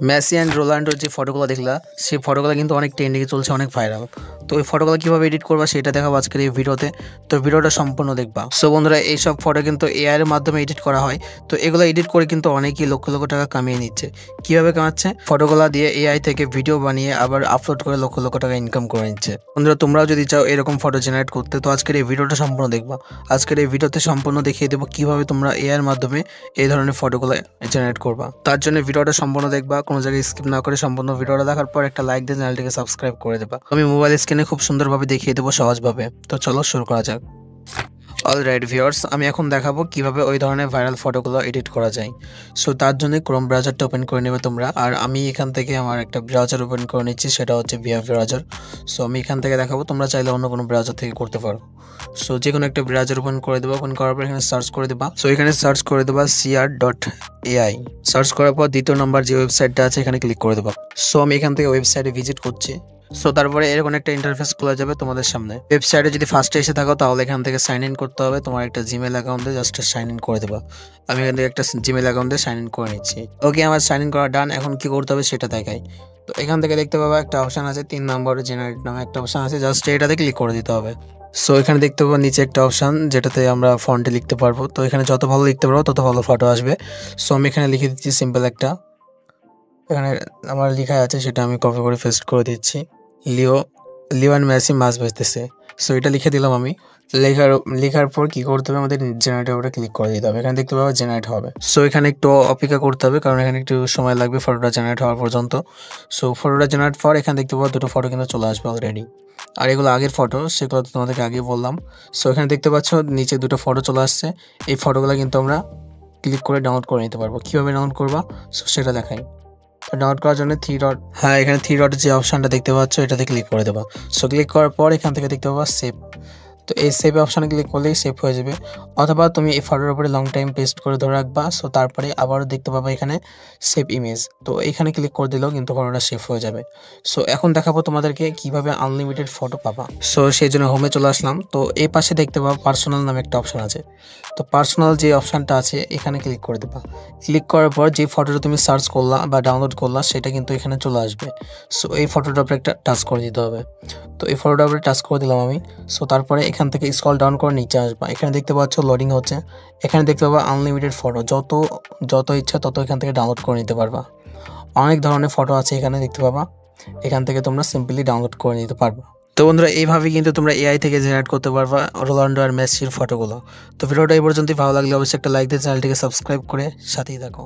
Messi and রোনাল্ডোর যে ফটোগুলো দেখলা, সেই ফটোগুলো কিন্তু অনেক ট্রেন্ডিংয়ে চলছে, অনেক ভাইরাল। তো ওই ফটোগুলো কীভাবে এডিট করবা সেটা দেখাবো আজকের এই ভিডিওতে। তো ভিডিওটা সম্পূর্ণ দেখবা। সো বন্ধুরা, এইসব ফটো কিন্তু এআই এর মাধ্যমে এডিট করা হয়। তো এগুলো এডিট করে কিন্তু অনেকেই লক্ষ লক্ষ টাকা কামিয়ে নিচ্ছে। কীভাবে কামাচ্ছে? ফটোগুলো দিয়ে এআই থেকে ভিডিও বানিয়ে আবার আপলোড করে লক্ষ লক্ষ টাকা ইনকাম করে নিচ্ছে। বন্ধুরা, তোমরাও যদি চাও এরকম ফটো জেনারেট করতে, তো আজকের এই ভিডিওটা সম্পূর্ণ দেখবা। আজকের এই ভিডিওতে সম্পূর্ণ দেখিয়ে দেবো কীভাবে তোমরা এআই এর মাধ্যমে এই ধরনের ফটোগুলো জেনারেট করবা। তার জন্য ভিডিওটা সম্পূর্ণ দেখবা, কোনো জায়গায় স্কিপ না করে সম্পূর্ণ ভিডিওটা দেখার পর একটা লাইক দিয়ে চ্যানেলটিকে সাবস্ক্রাইব করে দেবা। আমি মোবাইল স্ক্রিনে খুব সুন্দরভাবে দেখিয়ে দেবো, সহজভাবে। তো চলো শুরু করা যাক। অলরাইট ভিউয়ার্স, আমি এখন দেখাবো কিভাবে ওই ধরনের ভাইরাল ফটোগুলো এডিট করা যায়। সো তার জন্য ক্রোম ব্রাউজারটা ওপেন করে নেবে তোমরা। আর আমি এখান থেকে আমার একটা ব্রাউজার ওপেন করে নিচ্ছি, সেটা হচ্ছে ভিআর ব্রাউজার। সো আমি এখান থেকে দেখাবো, তোমরা চাইলে অন্য কোনো ব্রাউজার থেকে করতে পারো। সো যে কোনো একটা ব্রাউজার ওপেন করে দেবো। ওপেন করার পর এখানে সার্চ করে দেবা। সো এখানে সার্চ করে দেবা cr.ai। সার্চ করার পর দ্বিতীয় নম্বর যে ওয়েবসাইটটা আছে এখানে ক্লিক করে দেবা। সো আমি এখান থেকে ওয়েবসাইটে ভিজিট করছি। সো তারপরে এরকম একটা ইন্টারফেস খোলা যাবে তোমাদের সামনে। ওয়েবসাইটে যদি ফার্স্টে এসে থাকো তাহলে এখান থেকে সাইন ইন করতে হবে। তোমার একটা জিমেল অ্যাকাউন্টে জাস্ট সাইন ইন করে দেবা। আমি এখান থেকে একটা জিমেল অ্যাকাউন্টে সাইন ইন করে নিচ্ছি। ওকে, আমার সাইন ইন করা ডান। এখন কি করতে হবে সেটা দেখাই। তো এখান থেকে দেখতে পাবা একটা অপশন আছে 3 নম্বরে, জেনারেট নামে একটা অপশন আছে, জাস্ট এটাতে ক্লিক করে দিতে হবে। সো এখানে দেখতে পাবো নিচে একটা অপশন যেটাতে আমরা ফন্টে লিখতে পারবো। তো এখানে যত ভালো লিখতে পারবো তত ভালো ফটো আসবে। সো আমি এখানে লিখে দিচ্ছি সিম্পল একটা, এখানে আমার লেখা আছে সেটা আমি কপি করে পেস্ট করে দিচ্ছি। লিও অ্যান্ড মেসি মাছ বেচতেছে। সো এটা লিখে দিলাম আমি। লেখার পর কি করতে হবে, আমাদের জেনারেটের উপরে ক্লিক করে দিতে হবে। এখানে দেখতে পাবো জেনারেট হবে। সো এখানে একটু অপেক্ষা করতে হবে, কারণ এখানে একটু সময় লাগবে ফটোটা জেনারেট হওয়ার পর্যন্ত। সো ফটোটা জেনারেট পর এখানে দেখতে পাবো দুটো ফটো কিন্তু চলে আসবে অলরেডি। আর এগুলো আগের ফটো, সেগুলো তো তোমাদেরকে আগে বললাম। সো এখানে দেখতে পাচ্ছ নিচে দুটো ফটো চলে আসছে। এই ফটোগুলো কিন্তু আমরা ক্লিক করে ডাউনলোড করে নিতে পারবো। কীভাবে ডাউনলোড করবা সো সেটা দেখাই। ডাউনলোড করার জন্য এখানে থ্রি ডটের যে অপশনটা দেখতে পাচ্ছ এটাতে ক্লিক করে দেবা। সো ক্লিক করার পর এখান থেকে দেখতে পাবা সেভ। তো এই সেভ অপশানে ক্লিক করলেই সেভ হয়ে যাবে। অথবা তুমি এই ফটোর উপরে লং টাইম পেস্ট করে ধরে রাখবা। সো তারপরে আবারও দেখতে পাবা এখানে সেভ ইমেজ। তো এখানে ক্লিক করে দিলেও কিন্তু ফটোটা সেভ হয়ে যাবে। সো এখন দেখাবো তোমাদেরকে কিভাবে আনলিমিটেড ফটো পাবা। সো সেই জন্য হোমে চলে আসলাম। তো এই পাশে দেখতে পাবা পার্সোনাল নামে একটা অপশান আছে। তো পার্সোনাল যে অপশানটা আছে এখানে ক্লিক করে দেবা। ক্লিক করার পর যে ফটোটা তুমি সার্চ করলা বা ডাউনলোড করলা সেটা কিন্তু এখানে চলে আসবে। সো এই ফটোটার উপরে একটা টাচ করে দিতে হবে। তো এই ফটোটার উপরে টাচ করে দিলাম আমি। সো তারপরে এখান থেকে স্ক্রল ডাউন করে নিচে আসবা। এখানে দেখতে পাচ্ছ লোডিং হচ্ছে। এখানে দেখতে পাবা আনলিমিটেড ফটো, যত ইচ্ছা তত এখান থেকে ডাউনলোড করে নিতে পারবা। অনেক ধরনের ফটো আছে এখানে দেখতে পাবা। এখান থেকে তোমরা সিম্পলি ডাউনলোড করে নিতে পারবা। তো বন্ধুরা, এইভাবে কিন্তু তোমরা এআই থেকে জেনারেট করতে পারবা রোনাল্ডো আর মেসির ফটোগুলো। তো ভিডিওটা এই পর্যন্তই। ভালো লাগলে অবশ্যই একটা লাইক দিয়ে চ্যানেলটিকে সাবস্ক্রাইব করে সাথেই থাকো।